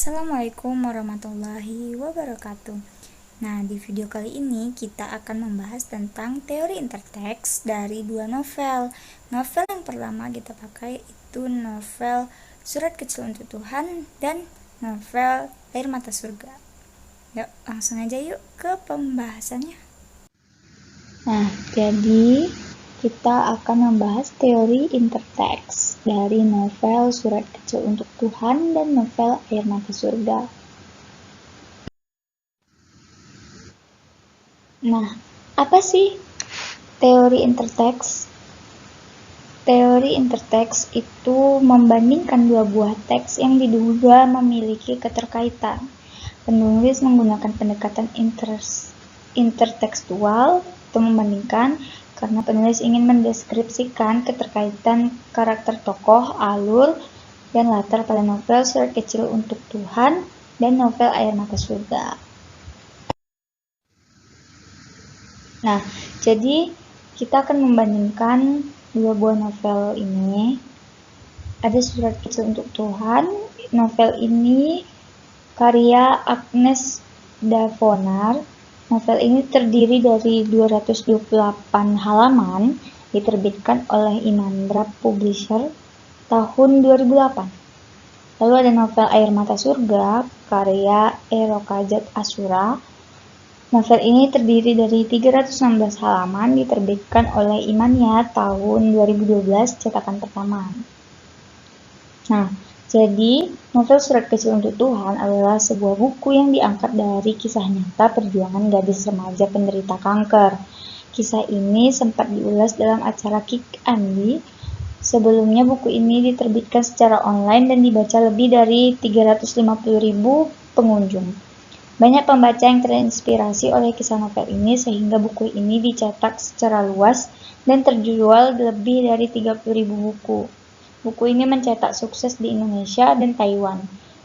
Assalamualaikum warahmatullahi wabarakatuh. Nah, di video kali ini kita akan membahas tentang teori interteks dari dua novel. Novel yang pertama kita pakai itu novel Surat Kecil Untuk Tuhan dan novel Air Mata Surga. Yuk, langsung aja yuk ke pembahasannya. Nah, jadi kita akan membahas teori interteks dari novel Surat Kecil Untuk Tuhan dan novel Air Mata Surga. Nah, apa sih teori interteks? Teori interteks itu membandingkan dua buah teks yang diduga memiliki keterkaitan. Penulis menggunakan pendekatan intertekstual untuk membandingkan karena penulis ingin mendeskripsikan keterkaitan karakter tokoh, alur, dan latar pada novel Surat Kecil Untuk Tuhan dan novel Air Mata Surga. Nah, jadi kita akan membandingkan dua buah novel ini. Ada Surat Kecil Untuk Tuhan. Novel ini karya Agnes Davonar. Novel ini terdiri dari 228 halaman, diterbitkan oleh Imandra Publisher tahun 2008. Lalu ada novel Air Mata Surga, karya Erokajat Asura. Novel ini terdiri dari 316 halaman, diterbitkan oleh Imania tahun 2012, cetakan pertama. Nah, jadi novel Surat Kecil Untuk Tuhan adalah sebuah buku yang diangkat dari kisah nyata perjuangan gadis remaja penderita kanker. Kisah ini sempat diulas dalam acara Kick Andy. Sebelumnya buku ini diterbitkan secara online dan dibaca lebih dari 350.000 pengunjung. Banyak pembaca yang terinspirasi oleh kisah novel ini sehingga buku ini dicetak secara luas dan terjual lebih dari 30.000 buku. Buku ini mencetak sukses di Indonesia dan Taiwan.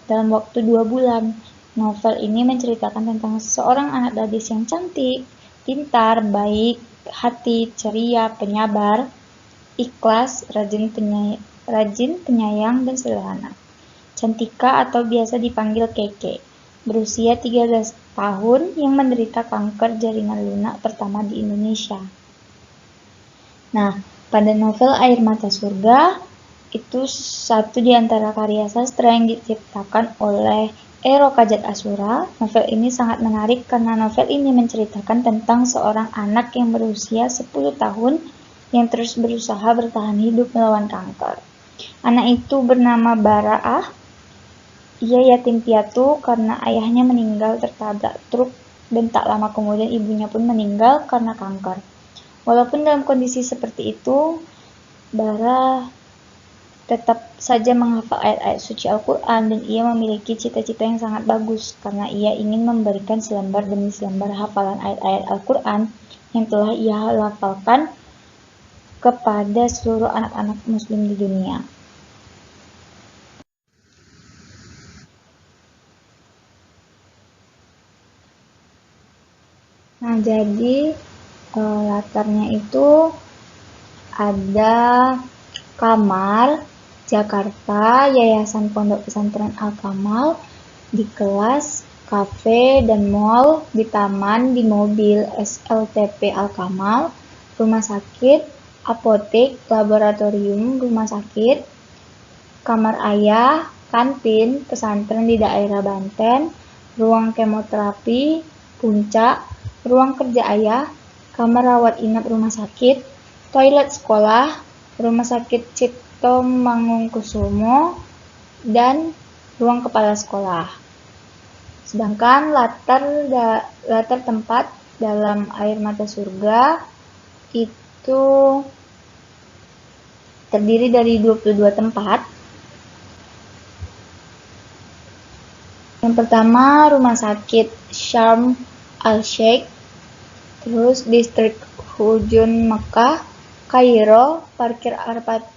Dalam waktu 2 bulan, novel ini menceritakan tentang seorang anak gadis yang cantik, pintar, baik hati, ceria, penyabar, ikhlas, rajin penyayang, dan sederhana. Cantika atau biasa dipanggil Keke, berusia 13 tahun yang menderita kanker jaringan lunak pertama di Indonesia. Nah, pada novel Air Mata Surga, itu satu di antara karya sastra yang diciptakan oleh Erokajat Asura. Novel ini sangat menarik karena novel ini menceritakan tentang seorang anak yang berusia 10 tahun yang terus berusaha bertahan hidup melawan kanker. Anak itu bernama Bara'ah. Ia yatim piatu karena ayahnya meninggal tertabrak truk dan tak lama kemudian ibunya pun meninggal karena kanker. Walaupun dalam kondisi seperti itu, Bara tetap saja menghafal ayat-ayat suci Al-Quran dan ia memiliki cita-cita yang sangat bagus karena ia ingin memberikan selembar demi selembar hafalan ayat-ayat Al-Quran yang telah ia hafalkan kepada seluruh anak-anak muslim di dunia. Nah, jadi latarnya itu ada kamar Jakarta, Yayasan Pondok Pesantren Al-Kamal, di kelas, kafe, dan mall, di taman, di mobil SLTP Al-Kamal, rumah sakit, apotek, laboratorium, rumah sakit, kamar ayah, kantin, pesantren di daerah Banten, ruang kemoterapi, puncak, ruang kerja ayah, kamar rawat inap rumah sakit, toilet sekolah, rumah sakit Cipto Mangunkusumo, dan ruang kepala sekolah. Sedangkan latar tempat dalam Air Mata Surga itu terdiri dari 22 tempat. Yang pertama rumah sakit Sharm Al-Sheikh, terus distrik Hujun Mekah, Kairo, parkir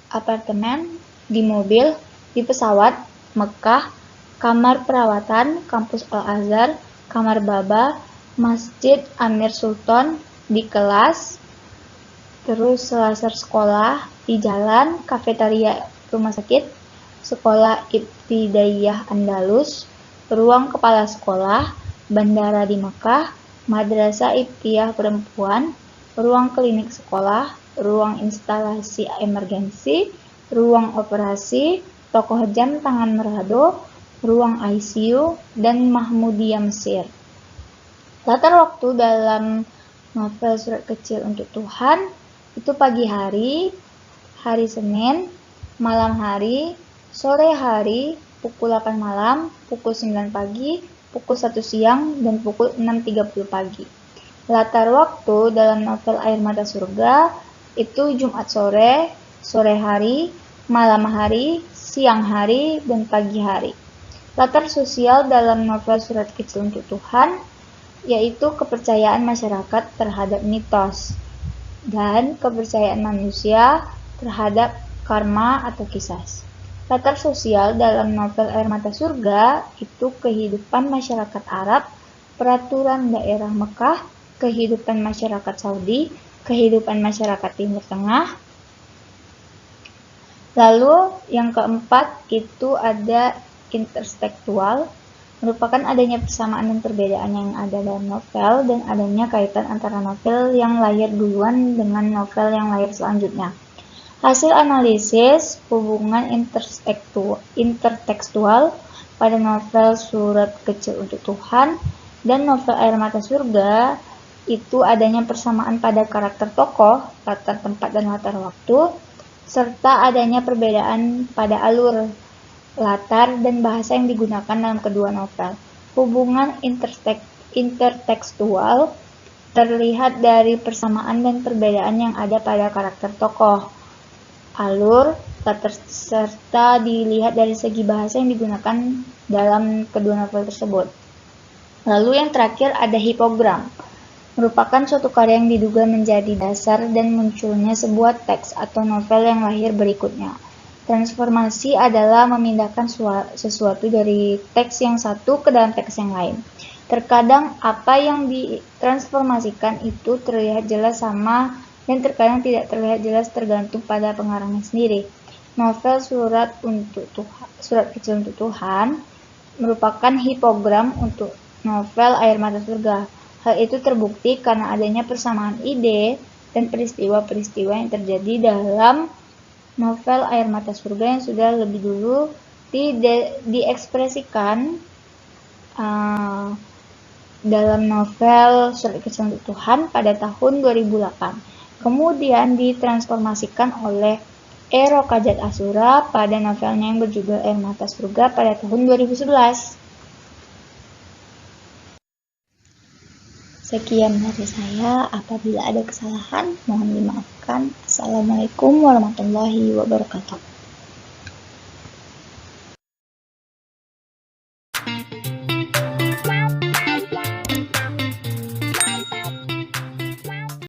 apartemen, di mobil, di pesawat, Mekah, kamar perawatan, kampus Al-Azhar, kamar Baba, Masjid Amir Sultan, di kelas, terus selasar sekolah, di jalan, kafetaria rumah sakit, sekolah Ibtidaiyah Andalus, ruang kepala sekolah, bandara di Mekah, madrasah ibtiah perempuan, ruang klinik sekolah, ruang instalasi emergensi, ruang operasi, toko jam tangan Merado, ruang ICU, dan Mahmudiyah Mesir. Latar waktu dalam novel Surat Kecil untuk Tuhan itu pagi hari, hari Senin, malam hari, sore hari, pukul 8 malam, pukul 9 pagi, pukul 1 siang, dan pukul 6.30 pagi. Latar waktu dalam novel Air Mata Surga itu Jumat sore, sore hari, malam hari, siang hari, dan pagi hari. Latar sosial dalam novel Surat Kecil untuk Tuhan yaitu kepercayaan masyarakat terhadap mitos dan kepercayaan manusia terhadap karma atau kisas. Latar sosial dalam novel Air Mata Surga itu kehidupan masyarakat Arab, peraturan daerah Mekah, kehidupan masyarakat Saudi, kehidupan masyarakat Timur Tengah. Lalu yang keempat itu ada intertekstual, merupakan adanya persamaan dan perbedaan yang ada dalam novel dan adanya kaitan antara novel yang lahir duluan dengan novel yang lahir selanjutnya. Hasil analisis hubungan intertekstual pada novel Surat Kecil untuk Tuhan dan novel Air Mata Surga itu adanya persamaan pada karakter tokoh, latar tempat dan latar waktu, serta adanya perbedaan pada alur, latar, dan bahasa yang digunakan dalam kedua novel. Hubungan intertekstual terlihat dari persamaan dan perbedaan yang ada pada karakter tokoh, alur, latar, serta dilihat dari segi bahasa yang digunakan dalam kedua novel tersebut. Lalu yang terakhir ada hipogram, merupakan suatu karya yang diduga menjadi dasar dan munculnya sebuah teks atau novel yang lahir berikutnya. Transformasi adalah memindahkan sesuatu dari teks yang satu ke dalam teks yang lain. Terkadang apa yang ditransformasikan itu terlihat jelas sama dan terkadang tidak terlihat jelas tergantung pada pengarangnya sendiri. Novel Surat Kecil untuk Tuhan merupakan hipogram untuk novel Air Mata Surga. Hal itu terbukti karena adanya persamaan ide dan peristiwa-peristiwa yang terjadi dalam novel Air Mata Surga yang sudah lebih dulu diekspresikan dalam novel Surat Kecil untuk Tuhan pada tahun 2008. Kemudian ditransformasikan oleh Ero Kajat Asura pada novelnya yang berjudul Air Mata Surga pada tahun 2011. Sekian dari saya, apabila ada kesalahan mohon dimaafkan. Assalamualaikum warahmatullahi wabarakatuh.